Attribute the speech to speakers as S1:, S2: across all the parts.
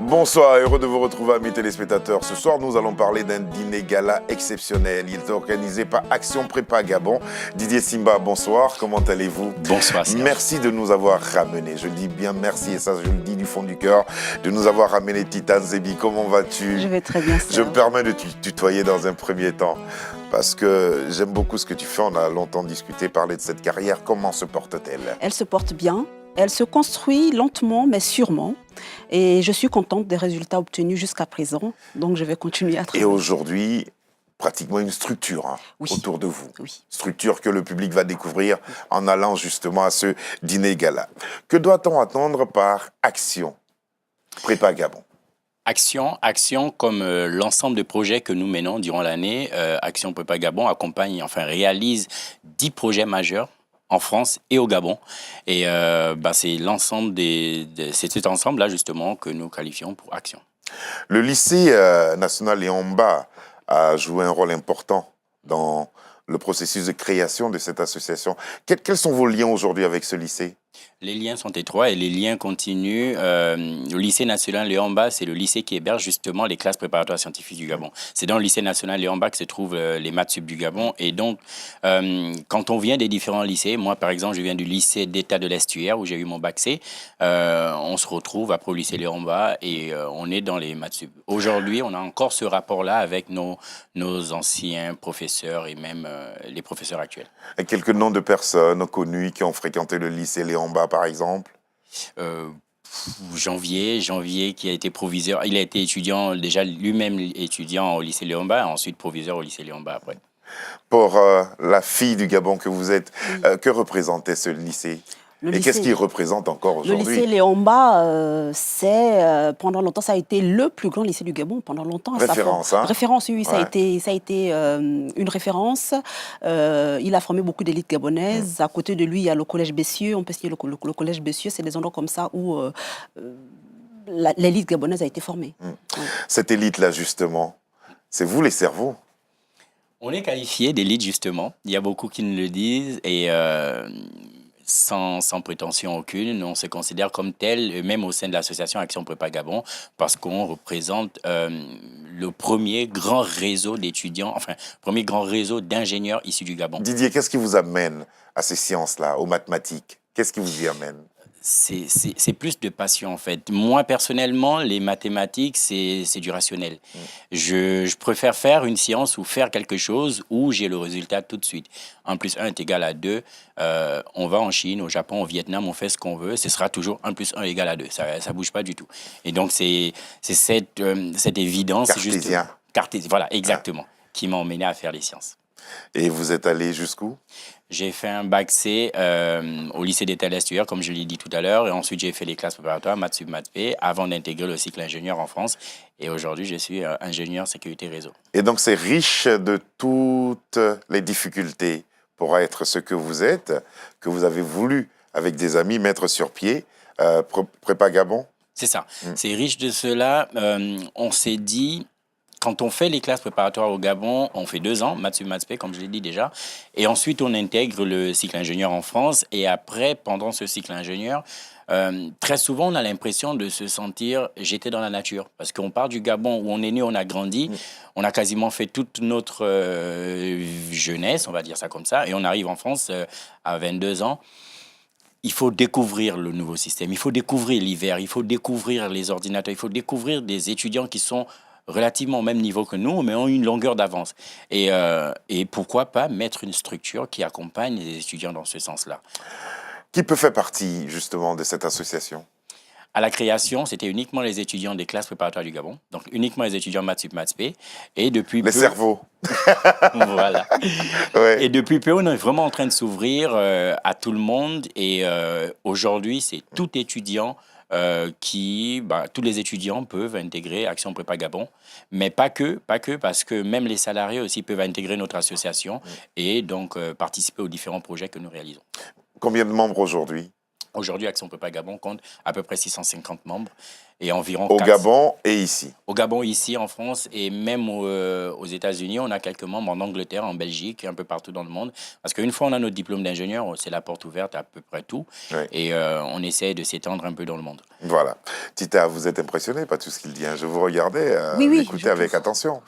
S1: Bonsoir, heureux de vous retrouver, amis téléspectateurs. Ce soir, nous allons parler d'un dîner gala exceptionnel. Il est organisé par Action Prépa Gabon. Didier Simba, bonsoir, comment allez-vous?
S2: Bonsoir, Serge.
S1: Merci de nous avoir ramenés. Je dis bien merci, et ça je le dis du fond du cœur, de nous avoir ramenés. Titane Zebi, comment vas-tu?
S3: Je vais très bien, Serge.
S1: Je me permets de te tutoyer dans un premier temps, parce que j'aime beaucoup ce que tu fais. On a longtemps discuté, parlé de cette carrière. Comment se porte-t-elle?
S3: Elle se porte bien. Elle se construit lentement, mais sûrement. Et je suis contente des résultats obtenus jusqu'à présent. Donc, je vais continuer à travailler.
S1: Et aujourd'hui, pratiquement une structure
S3: Oui.
S1: autour de vous.
S3: Oui.
S1: Structure que le public va découvrir en allant justement à ce dîner gala. Que doit-on attendre par Action Prépa Gabon?
S2: Action, comme l'ensemble de projets que nous menons durant l'année, Action Prépa Gabon accompagne, réalise 10 projets majeurs en France et au Gabon. Et c'est l'ensemble c'est cet ensemble-là, justement, que nous qualifions pour Action.
S1: Le lycée national Léon-Mba a joué un rôle important dans le processus de création de cette association. Quels sont vos liens aujourd'hui avec ce lycée?
S2: Les liens sont étroits et les liens continuent. Le lycée national Léon-Mba, c'est le lycée qui héberge justement les classes préparatoires scientifiques du Gabon. C'est dans le lycée national Léon-Mba que se trouvent les maths sup du Gabon. Et donc, quand on vient des différents lycées, moi par exemple, je viens du lycée d'État de l'Estuaire où j'ai eu mon bac C, on se retrouve après au lycée Léon-Mba et on est dans les maths sup. Aujourd'hui, on a encore ce rapport-là avec nos anciens professeurs et même les professeurs actuels.
S1: Et quelques noms de personnes connues qui ont fréquenté le lycée Léon-Mba, par exemple?
S2: Janvier qui a été proviseur. Il a été étudiant, déjà lui-même étudiant au lycée Léon-Mba, ensuite proviseur au lycée Léon-Mba après.
S1: Pour la fille du Gabon que vous êtes, que représentait ce lycée? Et qu'est-ce qu'il représente encore aujourd'hui?
S3: Le lycée Léon-Mba, pendant longtemps, ça a été le plus grand lycée du Gabon, pendant longtemps.
S1: Référence,
S3: Référence, oui,
S1: Ouais.
S3: ça a été une référence. Il a formé beaucoup d'élites gabonaises. À côté de lui, il y a le collège Bessieux. On peut citer le collège Bessieux, c'est des endroits comme ça où l'élite gabonaise a été formée. Ouais.
S1: Cette élite-là, justement, c'est vous les cerveaux?
S2: On est qualifié d'élite, justement. Il y a beaucoup qui nous le disent et sans prétention aucune, on se considère comme tel, même au sein de l'association Action Prépa Gabon, parce qu'on représente le premier grand réseau d'étudiants, premier grand réseau d'ingénieurs issus du Gabon.
S1: Didier, qu'est-ce qui vous amène à ces sciences-là, aux mathématiques? Qu'est-ce qui vous y amène?
S2: C'est plus de passion, en fait. Moi, personnellement, les mathématiques, c'est du rationnel. Je préfère faire une science ou faire quelque chose où j'ai le résultat tout de suite. 1 + 1 est égal à 2. On va en Chine, au Japon, au Vietnam, on fait ce qu'on veut. Ce sera toujours 1 + 1 égale à 2. Ça ne bouge pas du tout. Et donc, c'est cette évidence.
S1: Cartésien.
S2: Voilà, exactement, qui m'a emmené à faire les sciences.
S1: Et vous êtes allé jusqu'où?
S2: J'ai fait un bac C au lycée d'État de l'Estuaire, comme je l'ai dit tout à l'heure. Et ensuite, j'ai fait les classes préparatoires, maths sup, maths P, avant d'intégrer le cycle ingénieur en France. Et aujourd'hui, je suis ingénieur sécurité réseau.
S1: Et donc, c'est riche de toutes les difficultés pour être ce que vous êtes, que vous avez voulu, avec des amis, mettre sur pied, Prépa Gabon?
S2: C'est ça. C'est riche de cela. On s'est dit... Quand on fait les classes préparatoires au Gabon, on fait 2 ans, maths sup, maths P, comme je l'ai dit déjà. Et ensuite, on intègre le cycle ingénieur en France. Et après, pendant ce cycle ingénieur, très souvent, on a l'impression de se sentir j'étais dans la nature. Parce qu'on part du Gabon où on est né, on a grandi. On a quasiment fait toute notre jeunesse, on va dire ça comme ça. Et on arrive en France à 22 ans. Il faut découvrir le nouveau système. Il faut découvrir l'hiver. Il faut découvrir les ordinateurs. Il faut découvrir des étudiants qui sont relativement au même niveau que nous, mais ont une longueur d'avance. Et pourquoi pas mettre une structure qui accompagne les étudiants dans ce sens-là.
S1: Qui peut faire partie, justement, de cette association?
S2: À la création, c'était uniquement les étudiants des classes préparatoires du Gabon, donc uniquement les étudiants maths sup, maths P. Et depuis
S1: Les cerveaux.
S2: Voilà.
S1: Ouais.
S2: Et depuis peu, on est vraiment en train de s'ouvrir à tout le monde. Et aujourd'hui, c'est tout étudiant tous les étudiants peuvent intégrer Action Prépa Gabon, mais pas que, parce que même les salariés aussi peuvent intégrer notre association et donc participer aux différents projets que nous réalisons.
S1: Combien de membres aujourd'hui?
S2: Aujourd'hui, Action Peuple Gabon compte à peu près 650 membres et environ
S1: Au
S2: 400
S1: Gabon et ici.
S2: Au Gabon, ici, en France, et même aux États-Unis, on a quelques membres en Angleterre, en Belgique, un peu partout dans le monde. Parce qu'une fois on a notre diplôme d'ingénieur, c'est la porte ouverte à peu près tout.
S1: Oui.
S2: Et on essaie de s'étendre un peu dans le monde.
S1: Voilà. Tita, vous êtes impressionnée par tout ce qu'il dit. Hein. Je vous regardais,
S3: Oui,
S1: écoutez avec attention.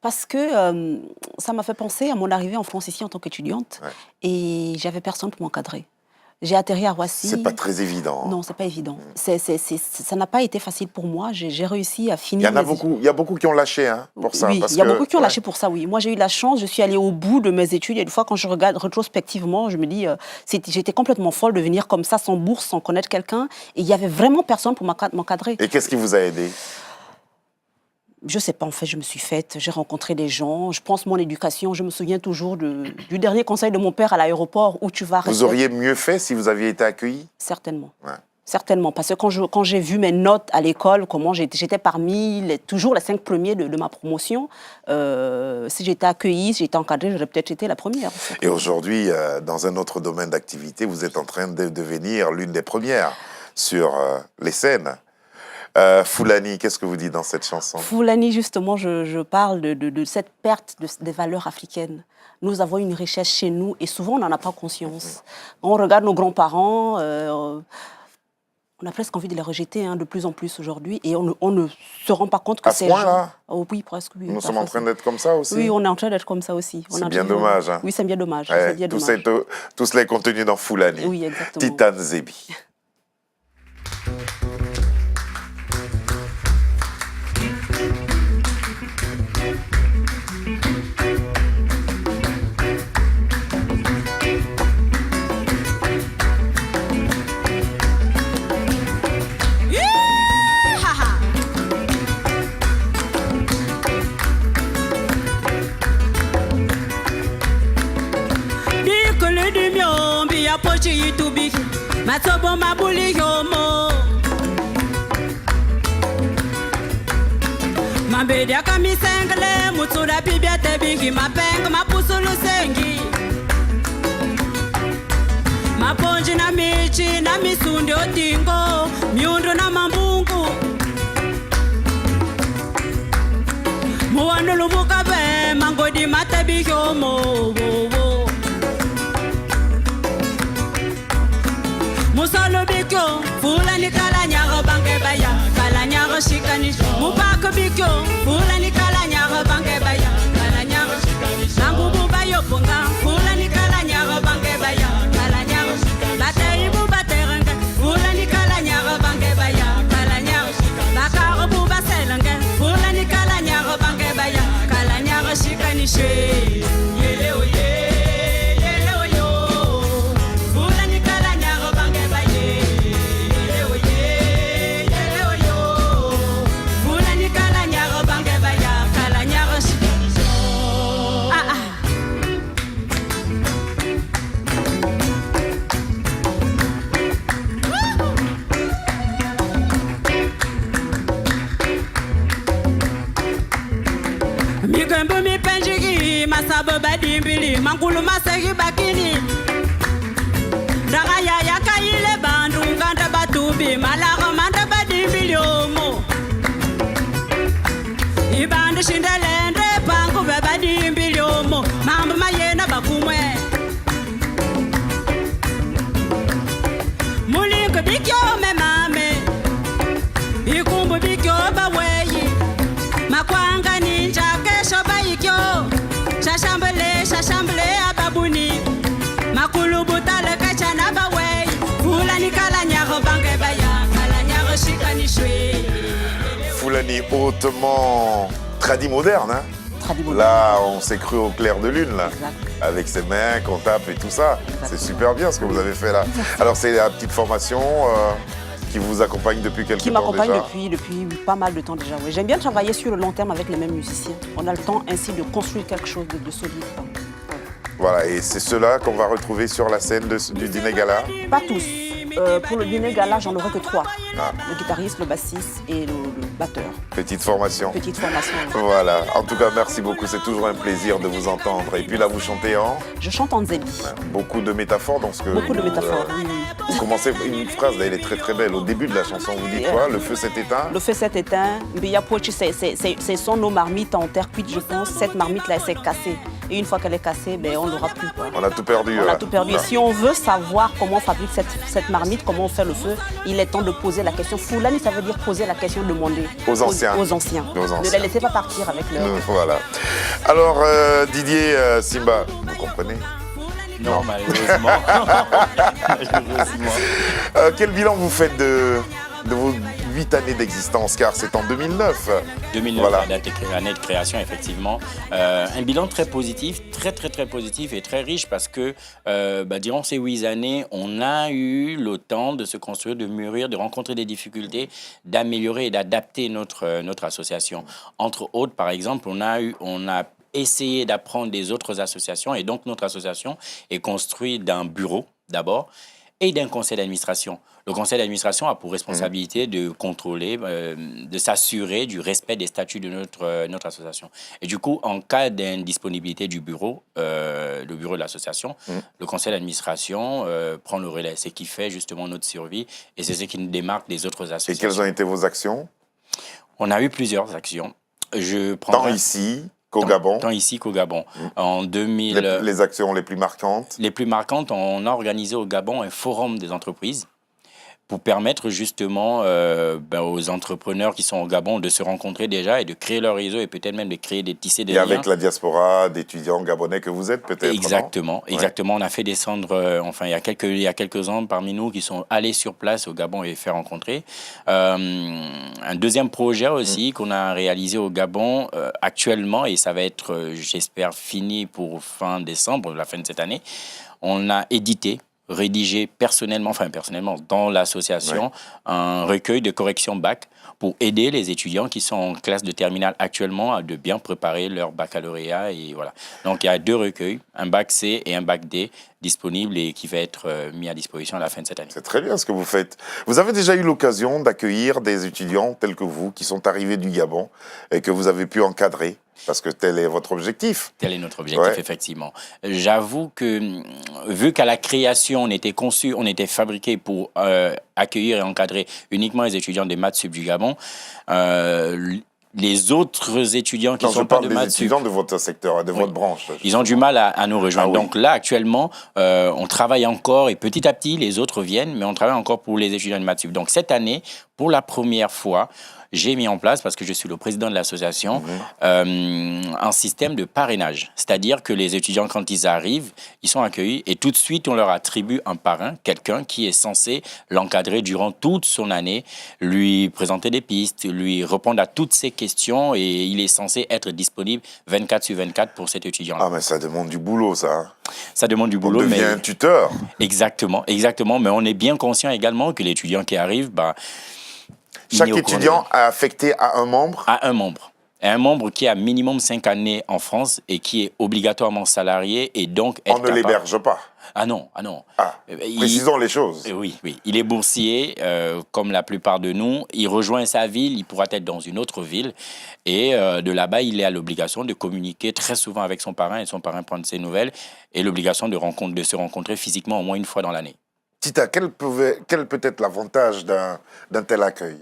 S3: Parce que ça m'a fait penser à mon arrivée en France ici en tant qu'étudiante.
S1: Ouais.
S3: Et j'avais personne pour m'encadrer. J'ai atterri à Roissy.
S1: C'est pas très évident. Hein.
S3: Non, c'est pas évident. Ça n'a pas été facile pour moi. J'ai réussi à
S1: Il
S3: finir.
S1: y a beaucoup qui ont lâché hein, pour ça.
S3: Oui,
S1: parce
S3: il y a
S1: que,
S3: beaucoup qui ont lâché pour ça, oui. Moi, j'ai eu la chance, je suis allée au bout de mes études. Et une fois, quand je regarde rétrospectivement, je me dis, j'étais complètement folle de venir comme ça, sans bourse, sans connaître quelqu'un. Et il y avait vraiment personne pour m'encadrer.
S1: Et qu'est-ce qui vous a aidé?
S3: Je sais pas, en fait, je me suis faite, j'ai rencontré des gens. Je pense mon éducation, je me souviens toujours du dernier conseil de mon père à l'aéroport où tu vas rester.
S1: Vous auriez mieux fait si vous aviez été accueilli?
S3: Certainement.
S1: Ouais.
S3: Certainement, parce que quand j'ai vu mes notes à l'école, comment j'étais parmi toujours les 5 premiers de ma promotion, si j'étais accueillie, si j'étais encadrée, j'aurais peut-être été la première.
S1: Et aujourd'hui, dans un autre domaine d'activité, vous êtes en train de devenir l'une des premières sur les scènes. Foulani, qu'est-ce que vous dites dans cette chanson?
S3: Foulani, justement, je parle de cette perte des valeurs africaines. Nous avons une richesse chez nous et souvent on n'en a pas conscience. Quand on regarde nos grands-parents, on a presque envie de les rejeter de plus en plus aujourd'hui et on ne se rend pas compte que
S1: ces gens...
S3: Oh, oui, presque. Oui,
S1: nous sommes en train d'être comme ça aussi?
S3: Oui, on est en train d'être comme ça aussi.
S1: C'est bien dommage. Hein.
S3: Oui, c'est bien dommage.
S1: Ouais,
S3: bien
S1: tout
S3: dommage.
S1: cela est contenu dans Foulani.
S3: Oui, exactement.
S1: Titane Zebi.
S4: Matobo mabuli yomo Mambeda kamisengle Mutsura bibia tebigi Mapeng mapusulu sengi Maponji na michi Na misundi otingo Miundu na mambungu Muwanulu mukabe Mangodi matebigi yomo Musolo bikyo, Foulani kala nyaro bange baya, kala nyaro shikani. Mubako bikyo, Foulani kala nyaro bange baya, kala nyaro shikani. Nangubu bayo punga, Foulani kala nyaro bange baya, kala nyaro shikani. Batei bu bateranga, Foulani kala nyaro bange baya, kala nyaro shikani. Bakaro bu baselanga, Foulani kala nyaro bange baya, kala nyaro shikani she. Yele oye. Masabo badimbili mangulu masegi bakini Daga ya kaile bandu nganda batubi malaga manda badimbili omo Ibandu shindelende pangu badimbili omo Mambo mayena bakumwe Mulingo bikyo me mame Ikumbu bikyo baweyi Makwanga ninja kesho bayikyo Shashambele ababuni Makulubu talaka chana bawei Foulani kala nyaro bange baya Kala nyaro shikani shwe
S1: Foulani hautement tradi moderne, hein?
S3: Tradi moderne.
S1: Là, on s'est cru au clair de lune, là.
S3: Exact.
S1: Avec ses mains qu'on tape et tout ça. C'est super bien ce que vous avez fait là. Alors, c'est la petite formation qui vous accompagne depuis quelques temps déjà?
S3: Qui m'accompagne depuis pas mal de temps déjà. Oui. J'aime bien travailler sur le long terme avec les mêmes musiciens. On a le temps ainsi de construire quelque chose de solide.
S1: Voilà, et c'est ceux-là qu'on va retrouver sur la scène du Dîner Gala?
S3: Pas tous. Pour le dîner gala, j'en aurai que 3. Le guitariste, le bassiste et le batteur.
S1: Petite formation.
S3: Petite formation.
S1: Voilà. En tout cas, merci beaucoup. C'est toujours un plaisir de vous entendre. Et puis là, vous chantez en...
S3: Je chante en zébi.
S1: Beaucoup de métaphores dans ce que...
S3: Beaucoup de métaphores, oui.
S1: Vous commencez une phrase, là, elle est très très belle. Au début de la chanson, vous dites quoi? Le feu s'est éteint?
S3: Le feu s'est éteint. Mbiya Pochi, c'est son nos marmites en terre cuite, je pense. Cette marmite-là, elle s'est cassée. Et une fois qu'elle est cassée, ben, on l'aura plus. Quoi.
S1: On a tout perdu.
S3: On a tout perdu. Et si on veut savoir comment on fabrique cette marmite, comment on fait le feu, il est temps de poser la question. Foulani, ça veut dire poser la question, demander.
S1: Aux anciens.
S3: Aux anciens. Ne les laissez pas partir avec leur...
S1: Voilà. Alors, Didier Simba, vous comprenez?
S2: Non, malheureusement.
S1: Quel bilan vous faites de vos 8 années d'existence, car c'est en 2009.
S2: 2009,
S1: voilà.
S2: L'année de création, effectivement. Un bilan très positif, très positif et très riche parce que durant ces 8 années, on a eu le temps de se construire, de mûrir, de rencontrer des difficultés, d'améliorer et d'adapter notre association. Entre autres, par exemple, on a essayé d'apprendre des autres associations et donc notre association est construite d'un bureau d'abord et d'un conseil d'administration. Le conseil d'administration a pour responsabilité de contrôler, de s'assurer du respect des statuts de notre association. Et du coup, en cas d'indisponibilité du bureau, le bureau de l'association, le conseil d'administration prend le relais. C'est ce qui fait justement notre survie et c'est ce qui nous démarque des autres associations.
S1: Et quelles ont été vos actions?
S2: On a eu plusieurs actions.
S1: Tant ici qu'au Gabon.
S2: Tant ici qu'au Gabon. En 2000,
S1: les actions les plus marquantes?
S2: Les plus marquantes, on a organisé au Gabon un forum des entreprises pour permettre justement aux entrepreneurs qui sont au Gabon de se rencontrer déjà et de créer leur réseau et peut-être même de créer des tisser des liens.
S1: Et avec la diaspora d'étudiants gabonais que vous êtes peut-être.
S2: Exactement, exactement. On a fait descendre, il y a quelques ans parmi nous qui sont allés sur place au Gabon et fait rencontrer. Un deuxième projet aussi qu'on a réalisé au Gabon actuellement et ça va être, j'espère, fini pour fin décembre, la fin de cette année. On a rédigé personnellement dans l'association, un recueil de corrections bac pour aider les étudiants qui sont en classe de terminale actuellement à de bien préparer leur baccalauréat. Et voilà. Donc, il y a 2 recueils, un bac C et un bac D disponibles et qui va être mis à disposition à la fin de cette année.
S1: C'est très bien ce que vous faites. Vous avez déjà eu l'occasion d'accueillir des étudiants tels que vous, qui sont arrivés du Gabon et que vous avez pu encadrer? Parce que tel est votre objectif.
S2: Tel est notre objectif, effectivement. J'avoue que, vu qu'à la création, on était fabriqué pour accueillir et encadrer uniquement les étudiants des maths sup du Gabon, les autres étudiants qui ne sont pas de maths sup...
S1: Je parle des étudiants de votre secteur, de votre branche.
S2: Ils ont du mal à nous rejoindre. Donc là, actuellement, on travaille encore et petit à petit, les autres viennent, mais on travaille encore pour les étudiants de maths sup. Donc cette année, pour la première fois, j'ai mis en place, parce que je suis le président de l'association, un système de parrainage. C'est-à-dire que les étudiants, quand ils arrivent, ils sont accueillis et tout de suite, on leur attribue un parrain, quelqu'un qui est censé l'encadrer durant toute son année, lui présenter des pistes, lui répondre à toutes ses questions et il est censé être disponible 24/24 pour cet étudiant-là.
S1: Ah, mais ça demande du boulot, ça.
S2: Ça demande du boulot.
S1: On devient un tuteur.
S2: Exactement. Mais on est bien conscient également que l'étudiant qui arrive...
S1: Chaque étudiant est affecté à un membre? À un membre.
S2: Un membre qui a minimum 5 années en France et qui est obligatoirement salarié et donc...
S1: On ne l'héberge pas?
S2: Ah non.
S1: Précisons les choses.
S2: Oui. Il est boursier, comme la plupart de nous. Il rejoint sa ville, il pourra être dans une autre ville. Et de là-bas, il est à l'obligation de communiquer très souvent avec son parrain et son parrain prendre ses nouvelles et l'obligation de se rencontrer physiquement au moins une fois dans l'année.
S1: Tita, quel peut être l'avantage d'un tel accueil?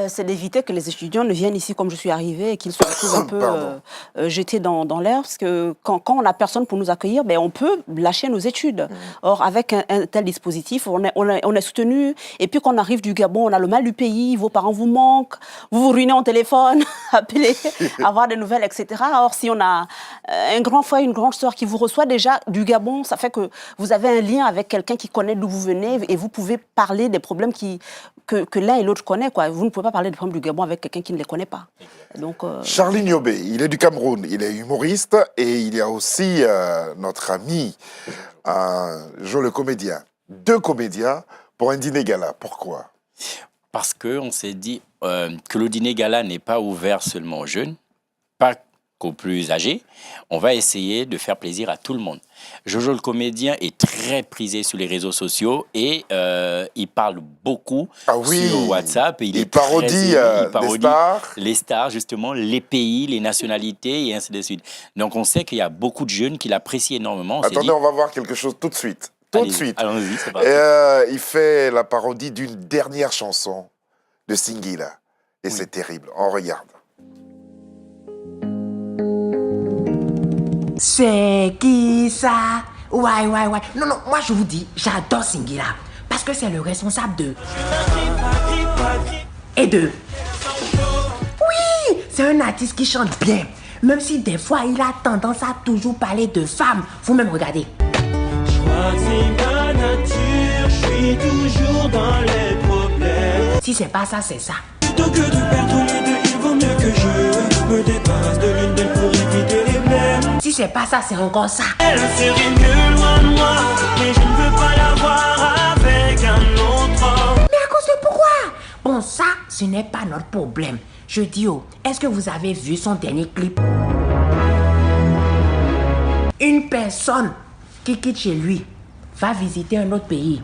S3: C'est d'éviter que les étudiants ne viennent ici comme je suis arrivée et qu'ils se retrouvent un peu jetés dans l'air. Parce que quand on n'a personne pour nous accueillir, on peut lâcher nos études. Or, avec un tel dispositif, on est soutenu. Et puis, quand on arrive du Gabon, on a le mal du pays, vos parents vous manquent, vous vous ruinez en téléphone, appelez, avoir des nouvelles, etc. Or, si on a un grand frère, une grande sœur qui vous reçoit déjà du Gabon, ça fait que vous avez un lien avec quelqu'un qui connaît d'où vous venez et vous pouvez parler des problèmes que l'un et l'autre connaissent. Vous ne pouvez pas parler des problèmes du Gabon avec quelqu'un qui ne les connaît pas. Donc,
S1: Charlie Niobé, il est du Cameroun, il est humoriste et il y a aussi notre ami Jo le comédien. 2 comédiens pour un dîner gala. Pourquoi?
S2: Parce qu'on s'est dit que le dîner gala n'est pas ouvert seulement aux jeunes, pas qu'aux plus âgés, on va essayer de faire plaisir à tout le monde. Jojo le comédien est très prisé sur les réseaux sociaux et il parle beaucoup sur WhatsApp. Et
S1: il parodie des stars.
S2: Les stars, justement, les pays, les nationalités et ainsi de suite. Donc on sait qu'il y a beaucoup de jeunes qui l'apprécient énormément.
S1: Attendez, on va voir quelque chose tout de suite. Tout de suite.
S2: Allons-y, c'est parti.
S1: Il fait la parodie d'une dernière chanson de Singila. Et c'est terrible. On regarde.
S5: C'est qui ça? Ouais. Non, moi je vous dis, j'adore Singila. Parce que c'est le responsable de... Et de... Oui, c'est un artiste qui chante bien. Même si des fois il a tendance à toujours parler de femmes. Vous-même regardez.
S6: Je crois que c'est ma nature, je suis toujours dans les problèmes.
S5: Si c'est pas ça, c'est ça.
S6: Plutôt que de perdre les deux, il vaut mieux que je me débarrasse de l'une d'elles pour éviter les mêmes.
S5: Si c'est pas ça, c'est encore ça.
S6: Elle serait mieux loin de moi, mais je ne veux pas la voir avec un autre.
S5: Mais à cause de pourquoi? Bon, ça, ce n'est pas notre problème. Je dis, est-ce que vous avez vu son dernier clip? Une personne qui quitte chez lui va visiter un autre pays.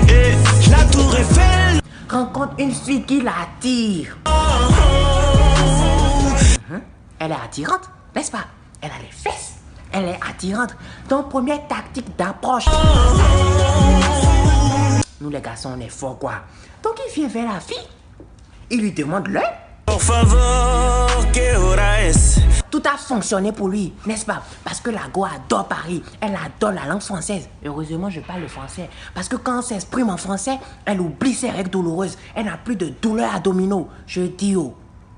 S6: Et la tour Eiffel
S5: Rencontre une fille qui l'attire. Elle est attirante, n'est-ce pas? Elle a les fesses. Elle est attirante. Donc, première tactique d'approche. Nous, les garçons, on est forts, quoi. Donc, il vient vers la fille. Il lui demande l'heure.
S6: Por favor, que hora es?
S5: Tout a fonctionné pour lui, n'est-ce pas? Parce que la go adore Paris. Elle adore la langue française. Heureusement, je parle le français. Parce que quand on s'exprime en français, elle oublie ses règles douloureuses. Elle n'a plus de douleur abdominaux. Je dis,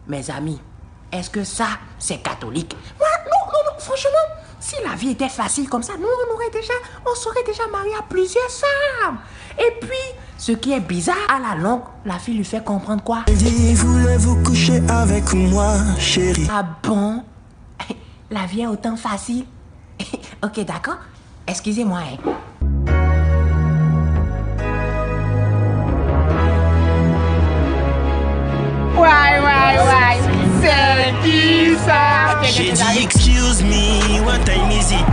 S5: mes amis, est-ce que ça, c'est catholique? Moi, non, franchement, si la vie était facile comme ça, nous, on serait déjà mariés à plusieurs femmes. Et puis, ce qui est bizarre, à la longue, la fille lui fait comprendre quoi?
S6: Elle dit, voulez-vous coucher avec moi, chérie?
S5: Ah bon? La vie est autant facile? Ok, d'accord. Excusez-moi, hein. Ouais. C'est qui ça?
S6: J'ai dit, excuse me, what time is it?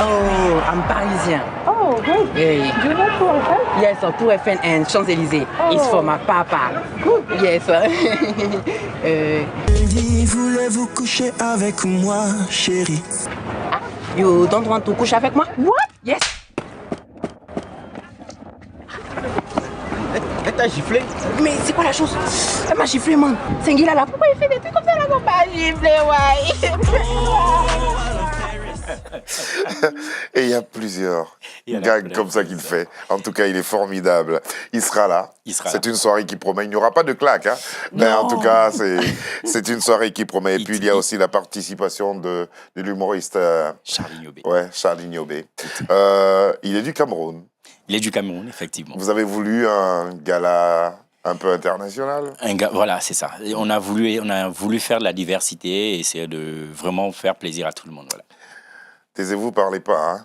S7: Oh, I'm Parisien.
S8: Oh, good.
S7: Hey.
S8: Do you know Tour Eiffel?
S7: Yes, Tour Eiffel and Champs-Élysées. It's for my papa.
S8: Good.
S7: Yes.
S6: Elle dit, voulez-vous coucher avec moi, chérie?
S7: You don't want to couche avec moi?
S8: What?
S7: Yes. Elle t'a giflé? Mais c'est quoi la chose? Elle m'a giflé, man. Singila là, pourquoi il fait des trucs comme ça là? On pas giflé, ouais.
S1: Et il y a plusieurs gags comme ça qu'il fait. En tout cas, il est formidable. Il sera là. C'est une soirée qui promet. Il n'y aura pas de claque, hein. Mais en tout cas, c'est une soirée qui promet. Et puis, il y a aussi la participation de l'humoriste
S2: Charlie Niobé.
S1: Ouais, Charlie Niobé. Il est du Cameroun.
S2: Il est du Cameroun, effectivement.
S1: Vous avez voulu un gala un peu international?
S2: Voilà, c'est ça. Et on a voulu faire de la diversité et essayer de vraiment faire plaisir à tout le monde. Voilà.
S1: Taisez-vous, parlez pas. Hein.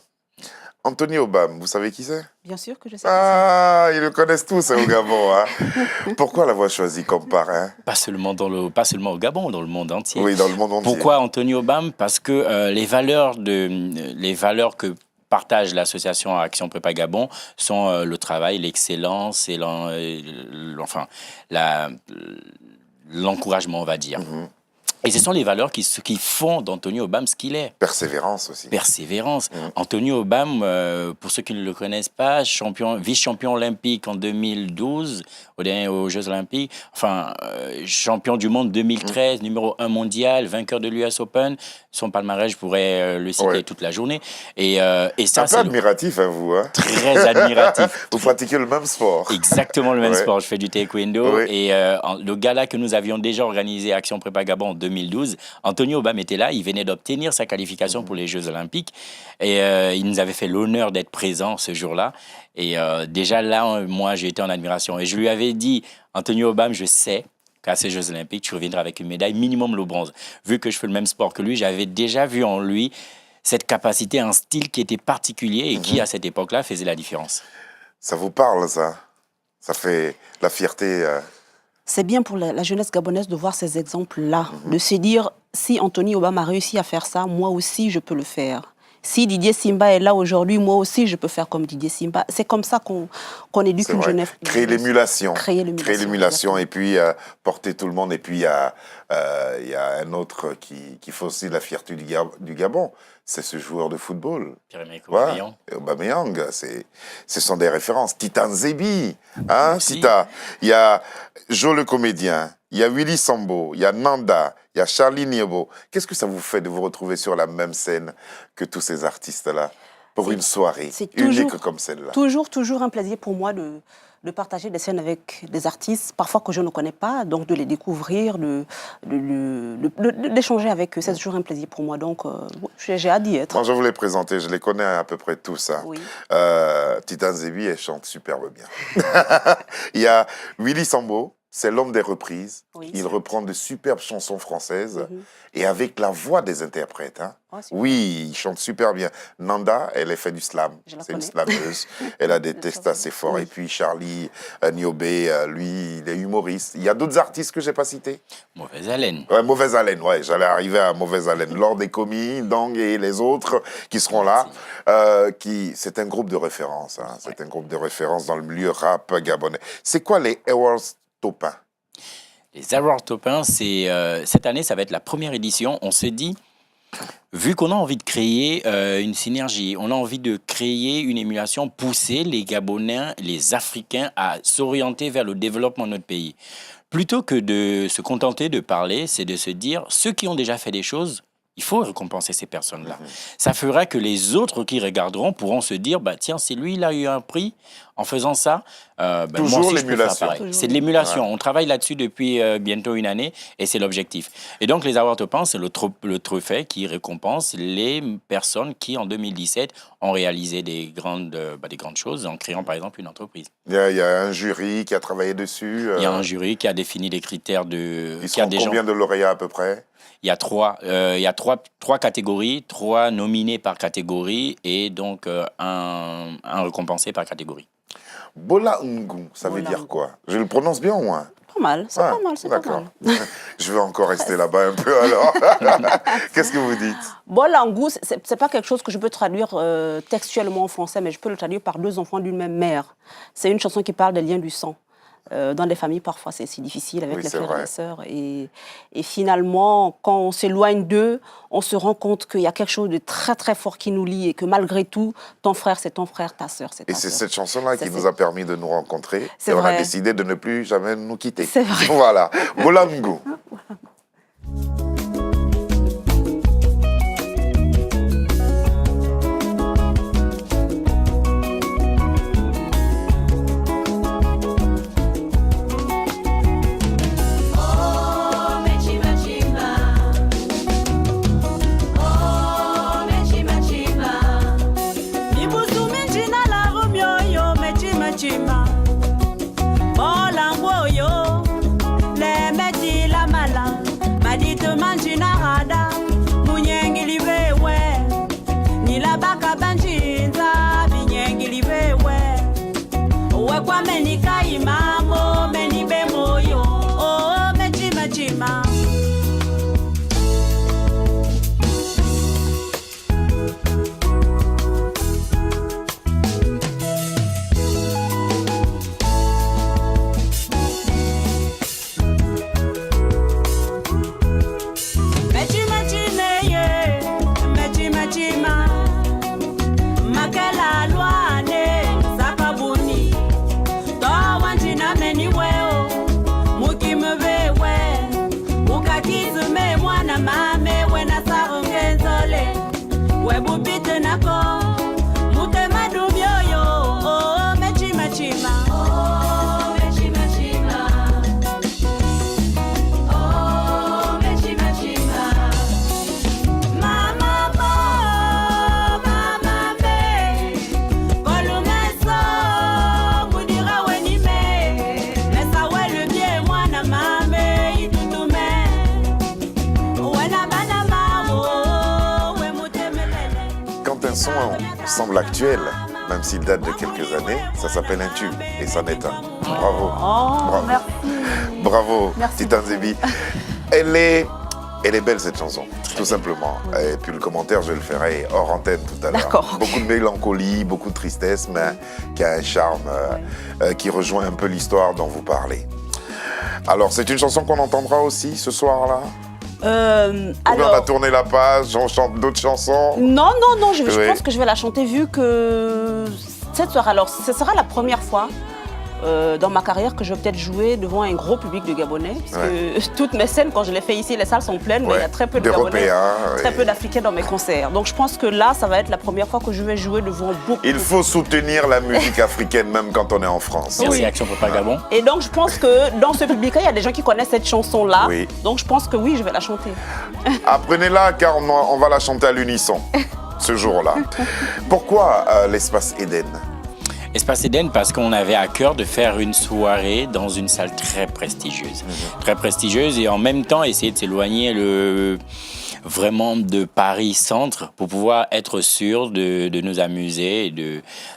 S1: Anthony Obam, vous savez qui c'est?
S3: Bien sûr que je sais.
S1: Ah, ils le connaissent tous au Gabon. Hein. Pourquoi l'avoir choisi comme parrain?
S2: Pas seulement au Gabon, dans le monde entier.
S1: Oui, dans le monde entier.
S2: Pourquoi Anthony Obam? Parce que les valeurs que partage l'association Action Prépa Gabon sont le travail, l'excellence et l'encouragement, on va dire.
S1: Mm-hmm.
S2: Et ce sont les valeurs qui font d'Anthony Obam ce qu'il est.
S1: Persévérance aussi.
S2: Persévérance. Anthony Obam, pour ceux qui ne le connaissent pas, vice-champion olympique en 2012 aux Jeux Olympiques, champion du monde 2013, numéro 1 mondial, vainqueur de l'US Open. Son palmarès, je pourrais le citer toute la journurnée. Et ça,
S1: un peu admiratif, hein, vous. Hein.
S2: Très admiratif.
S1: Vous pratiquez le même sport.
S2: Exactement le même sport. Je fais du taekwondo.
S1: Oui.
S2: Et le gala que nous avions déjà organisé, Action Prépa Gabon en 2012, Anthony Obam était là. Il venait d'obtenir sa qualification pour les Jeux Olympiques. Et il nous avait fait l'honneur d'être présent ce jour-là. Et déjà là, moi, j'ai été en admiration. Et je lui avais dit, Anthony Obam, je sais qu'à ces Jeux Olympiques, tu reviendras avec une médaille, minimum le bronze. Vu que je fais le même sport que lui, j'avais déjà vu en lui cette capacité, un style qui était particulier et qui, à cette époque-là, faisait la différence.
S1: Ça vous parle, ça? Ça fait la fierté
S3: c'est bien pour la jeunesse gabonaise de voir ces exemples-là, de se dire, si Anthony Obama a réussi à faire ça, moi aussi, je peux le faire. Si Didier Simba est là aujourd'hui, moi aussi, je peux faire comme Didier Simba. C'est comme ça qu'on éduque une jeunesse.
S1: Créer l'émulation.
S3: Créer l'émulation
S1: et puis porter tout le monde. Et puis, il y a un autre qui fait aussi la fierté du Gabon. C'est ce joueur de football.
S2: Pierre-Emerick Aubameyang.
S1: Aubameyang, ce sont des références. Tita Nzebi, hein, Tita. Il y a Jo le comédien, il y a Willy Sambo, il y a Nanda, il y a Charlie Niebo. Qu'est-ce que ça vous fait de vous retrouver sur la même scène que tous ces artistes-là pour une soirée unique comme celle-là?
S3: Toujours un plaisir pour moi de partager des scènes avec des artistes, parfois que je ne connais pas, donc de les découvrir, d'échanger avec eux. C'est toujours un plaisir pour moi, donc j'ai hâte d'y être.
S1: Moi, je vous les présenter, je les connais à peu près tous. Hein. Oui. Tita Nzebi, elle chante superbe bien. Il y a Willy Sambo, c'est l'homme des reprises. Oui, il reprend de superbes chansons françaises et avec la voix des interprètes. Hein. Oh, oui, il chante super bien. Nanda, elle a fait du slam. C'est une slameuse. Elle a des tests assez forts. Oui. Et puis Charlie Niobé, lui, il est humoriste. Il y a d'autres artistes que je n'ai pas cités.
S2: Mauvaise Haleine.
S1: Ouais, Mauvaise Haleine, ouais. J'allais arriver à Mauvaise Haleine. Lord des commis, Dang et les autres qui seront là. C'est un groupe de référence. Hein. C'est un groupe de référence dans le milieu rap gabonais. C'est quoi les Awards Topin?
S2: Les Awards Topin, cette année, ça va être la première édition. On s'est dit, vu qu'on a envie de créer une synergie, on a envie de créer une émulation, pousser les Gabonais, les Africains à s'orienter vers le développement de notre pays. Plutôt que de se contenter de parler, c'est de se dire, ceux qui ont déjà fait des choses, il faut récompenser ces personnes-là. Ça fera que les autres qui regarderont pourront se dire, bah, tiens, c'est lui, il a eu un prix. En faisant ça,
S1: toujours l'émulation.
S2: C'est de l'émulation. Ouais. On travaille là-dessus depuis bientôt une année et c'est l'objectif. Et donc, les Awards Topin, c'est le trophée qui récompense les personnes qui, en 2017, ont réalisé des grandes choses en créant, par exemple, une entreprise.
S1: Il y a un jury qui a travaillé dessus.
S2: Il y a un jury qui a défini les critères de...
S1: Ils sont combien de lauréats à peu près?
S2: Il y a trois catégories, 3 nominés par catégorie et donc un récompensé par catégorie.
S1: Bola Ngu, ça veut dire quoi? Je le prononce bien ou moins?
S3: Pas mal, c'est pas mal, c'est pas mal.
S1: Je vais encore rester là-bas un peu alors. Qu'est-ce que vous dites?
S3: Bola Ngu, c'est pas quelque chose que je peux traduire textuellement en français, mais je peux le traduire par 2 enfants d'une même mère. C'est une chanson qui parle des liens du sang. Dans les familles, parfois, c'est si difficile avec les frères et les sœurs. Et finalement, quand on s'éloigne d'eux, on se rend compte qu'il y a quelque chose de très, très fort qui nous lie et que malgré tout, ton frère, c'est ton frère, ta sœur, c'est ta sœur.
S1: Et c'est cette chanson-là qui nous a permis de nous rencontrer. Et on a décidé de ne plus jamais nous quitter.
S3: C'est vrai.
S1: Voilà. Bola Ngu. Semble actuel, même s'il date de quelques années, ça s'appelle un tube et ça n'est un. Bravo.
S3: Oh,
S1: bravo.
S3: Merci.
S1: Bravo,
S3: Merci
S1: Titan
S3: beaucoup.
S1: Zebi. Elle est belle cette chanson, tout simplement. Et puis le commentaire, je le ferai hors antenne tout à l'heure.
S3: D'accord.
S1: Beaucoup de mélancolie, beaucoup de tristesse, mais qui a un charme qui rejoint un peu l'histoire dont vous parlez. Alors, c'est une chanson qu'on entendra aussi ce soir-là? On a tourné la page, on chante d'autres chansons?
S3: Non, je pense que je vais la chanter vu que cette soirée, alors ce sera la première fois dans ma carrière que je vais peut-être jouer devant un gros public de Gabonais. Parce que toutes mes scènes, quand je les fais ici, les salles sont pleines, mais il y a très peu de Gabonais, très peu d'Africains dans mes concerts. Donc je pense que là, ça va être la première fois que je vais jouer devant beaucoup.
S1: Il faut soutenir la musique africaine, même quand on est en France.
S2: Merci, Action Papa Gabon.
S3: Et donc je pense que dans ce public-là, il y a des gens qui connaissent cette chanson-là.
S1: Oui.
S3: Donc je pense que oui, je vais la chanter.
S1: Apprenez-la, car on va la chanter à l'unisson ce jour-là. Pourquoi l'espace Eden?
S2: Espace Eden parce qu'on avait à cœur de faire une soirée dans une salle très prestigieuse. Très prestigieuse et en même temps essayer de s'éloigner vraiment de Paris Centre pour pouvoir être sûr de nous amuser et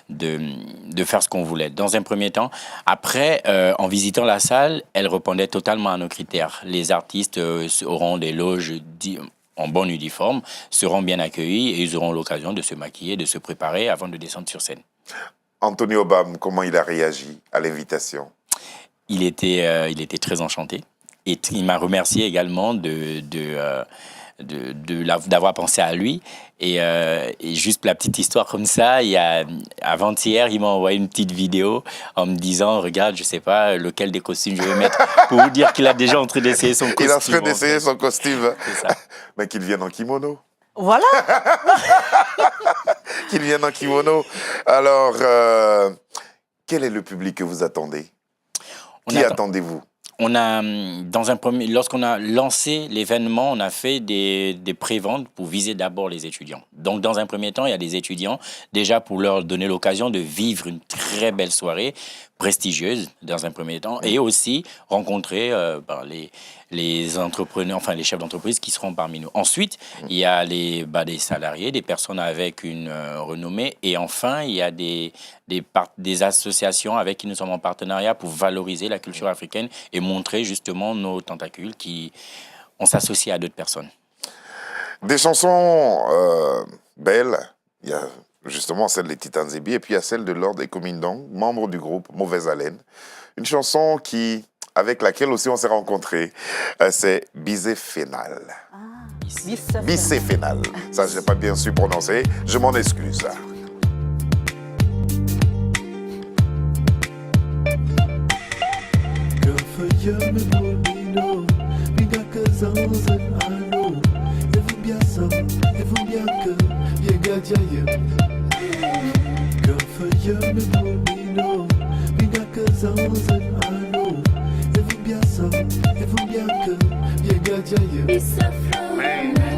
S2: de faire ce qu'on voulait. Dans un premier temps. Après, en visitant la salle, elle répondait totalement à nos critères. Les artistes auront des loges en bon uniforme, seront bien accueillis et ils auront l'occasion de se maquiller, de se préparer avant de descendre sur scène.
S1: Anthony Obam, comment il a réagi à l'invitation?
S2: Il était très enchanté et il m'a remercié également d'avoir pensé à lui. Et juste la petite histoire comme ça, avant-hier, il m'a envoyé une petite vidéo en me disant, regarde, je sais pas lequel des costumes je vais mettre pour vous dire qu'il a déjà en train d'essayer son costume.
S1: Il est en train d'essayer son costume.
S2: C'est ça.
S1: Mais qu'il vienne en kimono.
S3: Voilà.
S1: Qu'il vienne en kimono. Alors, quel est le public que vous attendez? Qui attendez-vous?
S2: Lorsqu'on a lancé l'événement, on a fait des préventes pour viser d'abord les étudiants. Donc, dans un premier temps, il y a des étudiants, déjà pour leur donner l'occasion de vivre une très belle soirée prestigieuse, dans un premier temps, et aussi rencontrer les entrepreneurs, enfin les chefs d'entreprise qui seront parmi nous. Ensuite, il y a des salariés, des personnes avec une renommée, et enfin, il y a des associations avec qui nous sommes en partenariat pour valoriser la culture africaine et montrer justement nos tentacules on s'associe à d'autres personnes.
S1: Des chansons belles, il y a justement celle de Titan Zebi et puis il y a celle de Lord Ekomindong, membre du groupe Mauvaise Haleine. Une chanson avec laquelle aussi on s'est rencontrés, c'est Bicéphale. Bicéphale. Ça, je n'ai pas bien su prononcer, je m'en excuse.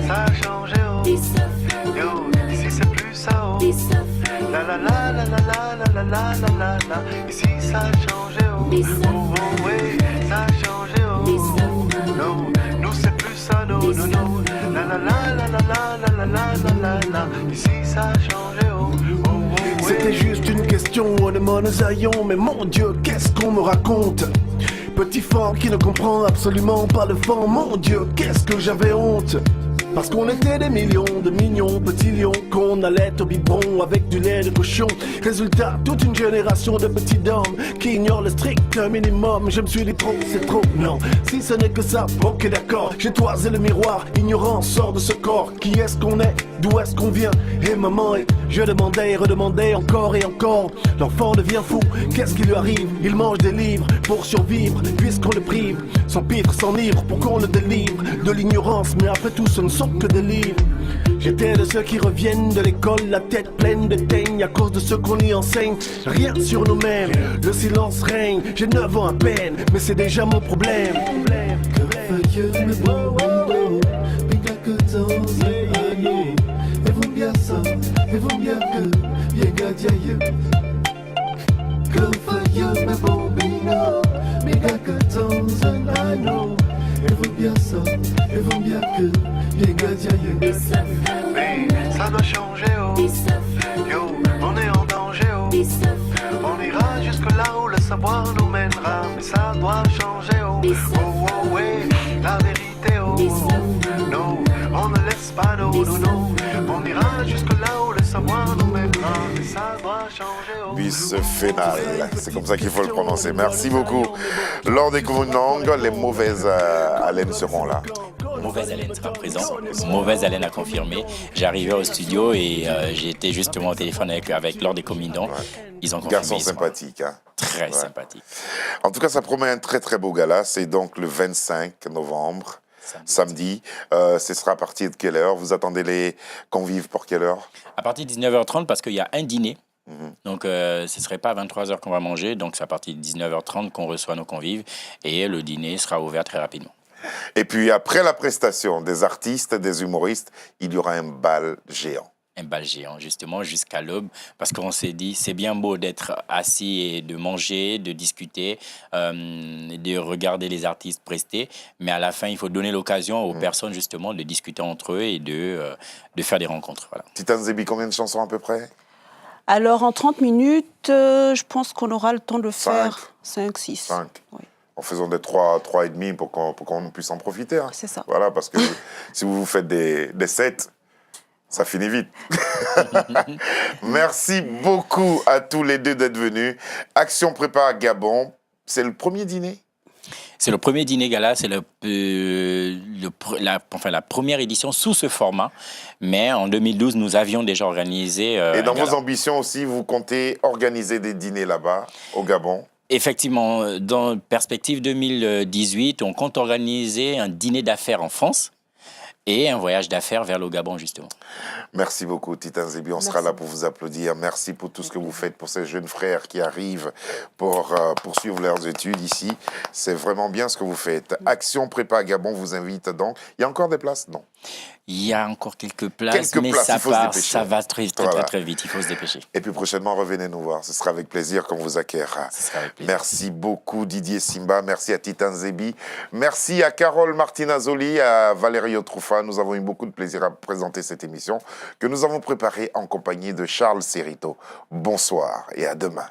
S8: Ça a changé, oh. Yo, ici c'est plus ça, oh. La la la la la la la la la la la. Ici ça a changé, oh. Oh oh ouais, ça a changé, oh. No, nous c'est plus ça, no no no. La la la la la la la la la la la. Ici ça a changé, oh. Oh oh ouais.
S9: C'était juste une question de monosaillon, mais mon Dieu, qu'est-ce qu'on me raconte? Petit fort qui ne comprend absolument pas le fond. Mon Dieu, qu'est-ce que j'avais honte. Parce qu'on était des millions de mignons petits lions qu'on allait au biberon avec du lait de cochon. Résultat, toute une génération de petits hommes qui ignorent le strict minimum. Je me suis dit trop, c'est trop, non. Si ce n'est que ça, ok d'accord. J'ai toisé le miroir, ignorant sort de ce corps. Qui est-ce qu'on est? D'où est-ce qu'on vient? Et maman, je demandais et redemandais encore et encore. L'enfant devient fou, qu'est-ce qui lui arrive? Il mange des livres pour survivre, puisqu'on le prive. Son pitre s'enivre pour qu'on le délivre de l'ignorance, mais après tout ce ne sont que des livres. J'étais de ceux qui reviennent de l'école, la tête pleine de teigne à cause de ce qu'on y enseigne. Rien sur nous-mêmes, le silence règne. J'ai 9 ans à peine, mais c'est déjà mon problème.
S8: Ça doit changer, oh. Yo, on est en danger, oh. On ira jusque là où le savoir nous mènera. Mais ça doit changer, oh. ouais, la vérité, non, on ne laisse pas, non, on ira jusque là où le savoir nous mènera, mais ça doit changer,
S1: Bis Phénal, c'est comme ça qu'il faut le prononcer. Merci beaucoup. Lors des Komunang, les mauvaises haleines seront là.
S2: Mauvaise haleine sera présent. Mauvaise haleine a confirmé. J'ai arrivé au studio et j'ai été justement au téléphone avec Lord des Comindons. Ils ont confirmé.
S1: Garçon sympathique. Hein.
S2: Très sympathique.
S1: En tout cas, ça promet un très très beau gala. C'est donc le 25 novembre, samedi. Ce sera à partir de quelle heure? Vous attendez les convives pour quelle heure?
S2: À partir de 19h30 parce qu'il y a un dîner. Donc, ce ne serait pas à 23h qu'on va manger. Donc, c'est à partir de 19h30 qu'on reçoit nos convives. Et le dîner sera ouvert très rapidement.
S1: Et puis, après la prestation des artistes, des humoristes, il y aura un bal géant.
S2: Un bal géant, justement, jusqu'à l'aube. Parce qu'on s'est dit, c'est bien beau d'être assis et de manger, de discuter, de regarder les artistes prester. Mais à la fin, il faut donner l'occasion aux personnes, justement, de discuter entre eux et de faire des rencontres. Voilà.
S1: Titan Zebi, combien de chansons à peu près?
S3: Alors, en 30 minutes, je pense qu'on aura le temps de faire 5, 6.
S1: 5.
S3: Oui.
S1: En faisant des 3 et demi pour qu'on puisse en profiter. Hein.
S3: C'est ça.
S1: Voilà, parce que si vous faites des 7, ça finit vite. Merci beaucoup à tous les deux d'être venus. Action Prépa Gabon, c'est le premier dîner?
S2: C'est le premier dîner gala, c'est la première édition sous ce format. Mais en 2012, nous avions déjà organisé
S1: et dans vos ambitions aussi, vous comptez organiser des dîners là-bas, au Gabon?
S2: Effectivement, dans perspective 2018, on compte organiser un dîner d'affaires en France et un voyage d'affaires vers le Gabon, justement.
S1: Merci beaucoup, Titan Zebi. On sera là pour vous applaudir. Merci pour tout ce que vous faites pour ces jeunes frères qui arrivent pour poursuivre leurs études ici. C'est vraiment bien ce que vous faites. Action Prépa Gabon vous invite donc. Il y a encore des places? Non.
S2: Il y a encore quelques places, mais ça va très vite. Il faut se dépêcher.
S1: Et puis prochainement, revenez nous voir. Ce sera avec plaisir qu'on vous accueillera. Merci beaucoup, Didier Simba. Merci à Titan Zebi. Merci à Carole Martinazoli, à Valerio Trufa. Nous avons eu beaucoup de plaisir à présenter cette émission que nous avons préparée en compagnie de Charles Serrito. Bonsoir et à demain.